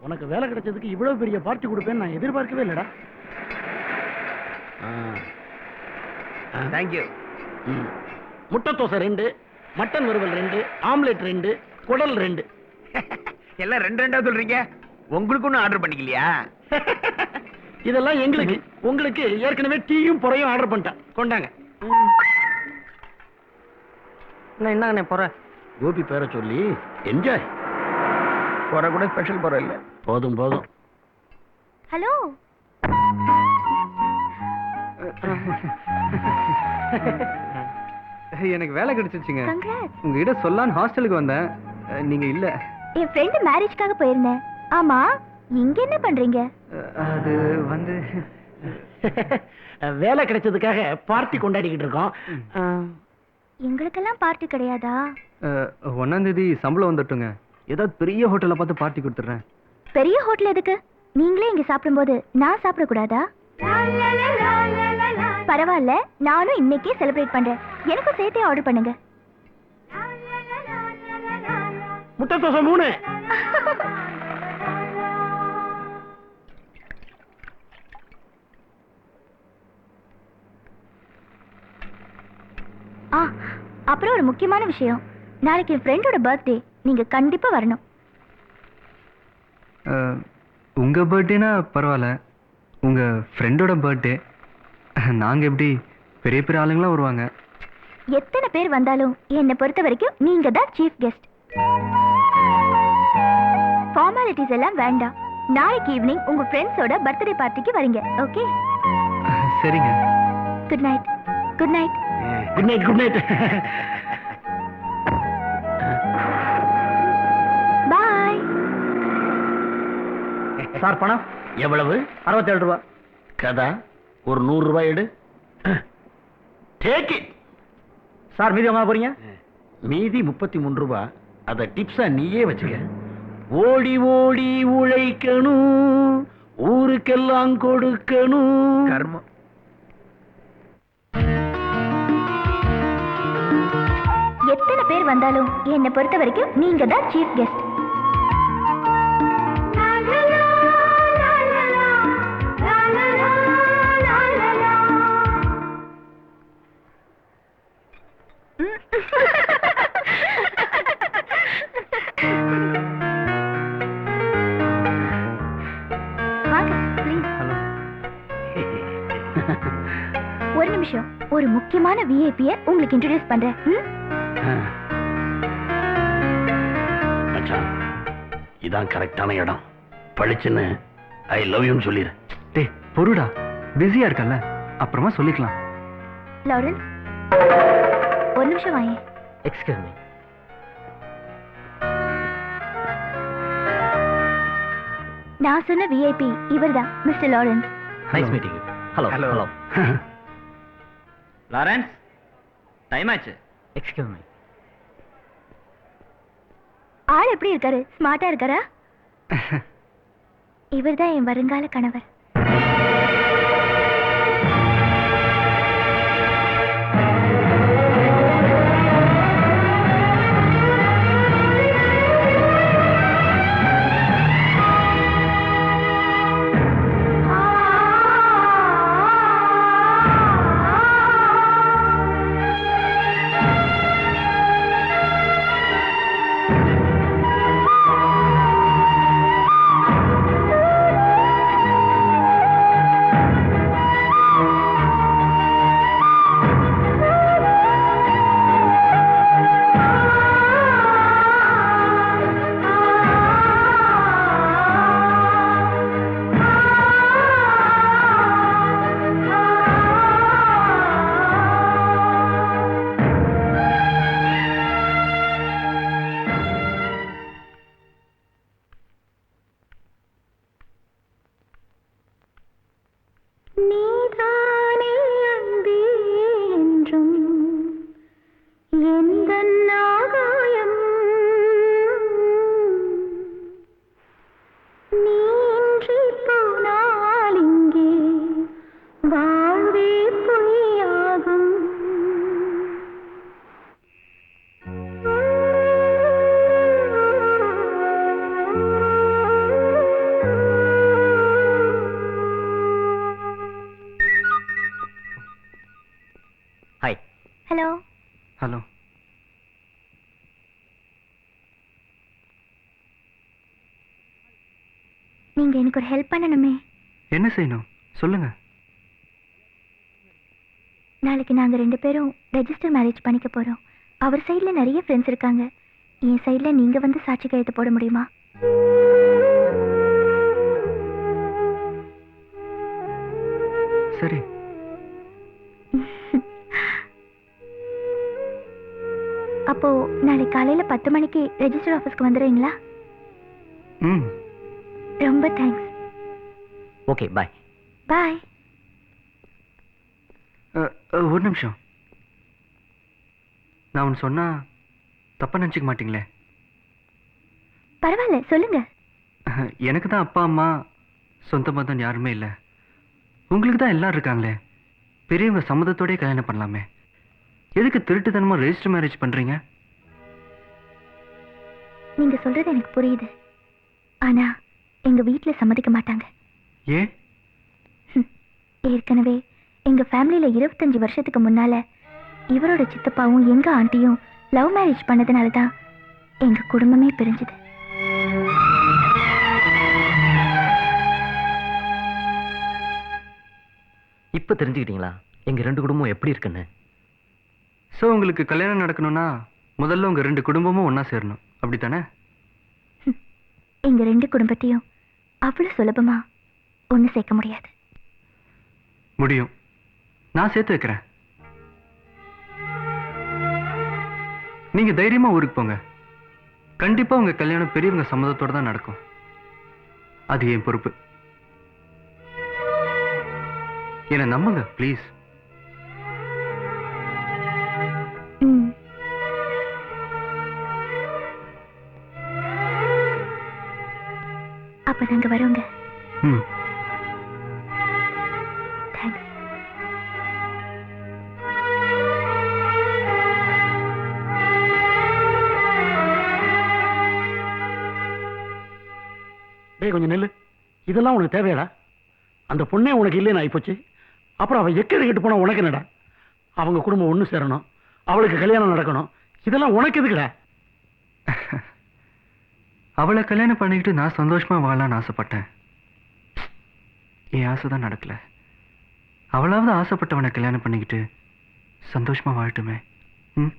உனக்கு வேலை கிடைச்சதுக்கு இவ்வளவு பெரிய பார்ட்டி கொடுப்பேன்னு நான் எதிர்பார்க்கவே இல்லடா. தேங்க்யூ. முட்டை தோசை 2, மட்டன் வறுவல் 2, ஆம்லெட் 2, குடல் 2. எல்லாம் 2 சொல்றீங்க. உங்களுக்கு ஒன்றும் ஆர்டர் பண்ணிக்கலையா? இதெல்லாம் எங்களுக்கு. உங்களுக்கு ஏற்கனவே டீயும் பொறையும் ஆர்டர் பண்ணிட்டேன். கொண்டாங்க. என்னங்கண்ணே போற? கோபி பேரை சொல்லி என்ஜாய். போற கூட ஸ்பெஷல் போற இல்ல. போதும் போதும். ஹலோ. எனக்கு வேலை கிடைச்சிருச்சுங்க. கங்க்ராட்ஸ். உங்ககிட்ட சொல்லான்னு ஹாஸ்டலுக்கு வந்தேன். நீங்க இல்ல. என் ஃப்ரெண்ட் மேரேஜ்க்காக போயிருந்தேன். ஆமா, இங்க என்ன பண்றீங்க? அது வந்து வேலை கிடைச்சதுக்காக பார்ட்டி கொண்டாடிக்கிட்டு இருக்கோம். எங்களுக்கெல்லாம் பார்ட்டி கிடையாதா? 1ஆம் தேதி சம்பளம் வந்துட்டுங்க. ஏதாவது பெரிய ஹோட்டல்ல பார்த்து பார்ட்டி கொடுத்துறேன். பெரிய ஹோட்டல் எதுக்கு? நீங்களே இங்க சாப்பிடும்போது நான் சாப்பிடக்கூடாதா? பரவாயில்ல, நானும் இன்னைக்கே செலிப்ரேட் பண்றேன். எனக்கும் சேர்த்தே ஆர்டர் பண்ணுங்க. முட்டை தோசை 3. அப்புறம் ஒரு முக்கியமான விஷயம். நாளைக்கு என் ஃப்ரெண்டோட பர்த்டே. நீங்க கண்டிப்பா வரணும். உங்க பர்த்டேனா பரவாயில்ல. உங்க ஃப்ரெண்டோட பர்த்டே நாங்க எப்படி பெரிய பெரிய ஆளுங்களா வருவாங்க. எத்தனை பேர் வந்தாலும் என்னை பொறுத்த வரைக்கும் நீங்க தான் சீஃப் கெஸ்ட். ஃபார்மாலிட்டிஸ் எல்லாம் வேண்டாம். நாளைக்கு ஈவினிங் உங்க ஃப்ரெண்ட்ஸோட பர்த்டே பார்ட்டிக்கு வரீங்க. ஓகே? சரிங்க. Good night. Good night. Good night. Good night. Bye. Sir பணம் எவ்வளவு? 67 ரூபாய். கதா ஒரு 100 ரூபாய் எடு. Take it. சார் மீதி வாங்க போறீங்க? மீதி 33 ரூபாய். அத டிப்ஸா நீயே வச்சுக்க. ஓடி ஓடி உழைக்கணும், ஊருக்கெல்லாம் கொடுக்கணும். கர்மம். எத்தனை பேர் வந்தாலும் என்னை பொறுத்த வரைக்கும் நீங்க தான் சீஃப் கெஸ்ட். ஒரு நிமிஷம். ஒரு முக்கியமான விஐபியை உங்களுக்கு இன்ட்ரோடியூஸ் பண்றேன். மச்சான், இதான் கரெக்டான இடம். பழிச்சுன்னு ஐ லவ் யூன்னு சொல்லிடு. டேய் பொறுடா, பிஸியா இருக்கல்ல, அப்புறமா சொல்லிக்கலாம். லாரன்ஸ், ஒரு நிமிஷம் வாங்க. Excuse me. நான் சொன்ன விஐபி இவர்தான், mister Lawrence. Nice meeting you. Hello. Hello. Hello. Lawrence, time ஆச்சு. Excuse me. ஆள் எப்படி இருக்காரு? ஸ்மார்ட்டா இருக்காரா? இவர்தான் என் வருங்கால கணவர். நீங்க எனக்கு ஒரு ஹெல்ப் பண்ணணுமே. என்ன செய்யணும் சொல்லுங்க. நாளைக்கு நாங்க 2 பேரும் ரெஜிஸ்டர் மேரேஜ் பண்ணிக்க போறோம். அவர் சைடுல நிறைய ஃப்ரெண்ட்ஸ் இருக்காங்க. என் சைடுல நீங்க வந்து சாட்சி கையெழுத்து போட முடியுமா? சரி. அப்போ நாளைக்கு காலையில 10 மணிக்கு ரெஜிஸ்டர் ஆஃபீஸ்க்கு வந்துடுறீங்களா? ம். ரொம்ப தேங்க்ஸ். Okay bye. பாய். ஒரு நிமிஷம். நான் ஒன்று சொன்னா தப்பா நினச்சிக்க மாட்டீங்களே? பரவாயில்ல, சொல்லுங்க. எனக்கு தான் அப்பா அம்மா சொந்த பந்தம் யாருமே இல்லை. உங்களுக்கு தான் எல்லாரும் இருக்காங்களே. பெரியவங்க சம்மதத்தோடய கல்யாணம் பண்ணலாமே. எதுக்கு திருட்டுத்தனமாக ரெஜிஸ்டர் மேரேஜ் பண்ணுறீங்க? நீங்க சொல்றது எனக்கு புரியுது. ஆனா எங்க வீட்ல சம்மதிக்க மாட்டாங்க. ஏன்? ஏற்கனவே எங்க ஃபேமிலியில 25 வருஷத்துக்கு முன்னால இவரோட சித்தப்பாவும் எங்க ஆண்டியும் லவ் மேரேஜ் பண்ணதுனால தான் எங்க குடும்பமே பிரிஞ்சுது. இப்போ தெரிஞ்சுக்கிட்டீங்களா எங்க 2 குடும்பம் எப்படி இருக்குன்னு? ஸோ உங்களுக்கு கல்யாணம் நடக்கணும்னா முதல்ல உங்கள் 2 குடும்பமும் ஒன்றா சேரணும், அப்படி தானே? எங்க 2 குடும்பத்தையும் அவ்வளவு சுலபமா ஒண்ணு சேர்க்க முடியாது. முடியும். நான் சேர்த்து வைக்கிறேன். நீங்க தைரியமா ஊருக்கு போங்க. கண்டிப்பா உங்க கல்யாணம் பெரியவங்க சம்மதத்தோட தான் நடக்கும். அது என் பொறுப்பு. என்ன நம்புங்க ப்ளீஸ். அப்ப நாங்க வரோங்க. ம். தேங்க்ஸ். டேய் கொஞ்சம் நெல்லு. இதெல்லாம் உனக்கு தேவையாடா? அந்த பொண்ணே உனக்கு இல்லைன்னு ஆயிப்போச்சு. அப்புறம் அவள் எக்கேடு கெட்டு போனா உனக்கு என்னடா? அவங்க குடும்பம் ஒன்று சேரணும், அவளுக்கு கல்யாணம் நடக்கணும். இதெல்லாம் உனக்கு எதுக்குடா? அவளை கல்யாணம் பண்ணிக்கிட்டு நான் சந்தோஷமா வாழலாம்னு ஆசைப்பட்டேன். என் ஆசை தான் நடக்கல. அவளாவது ஆசைப்பட்டவனை கல்யாணம் பண்ணிக்கிட்டு சந்தோஷமா வாழட்டுமே. ம்.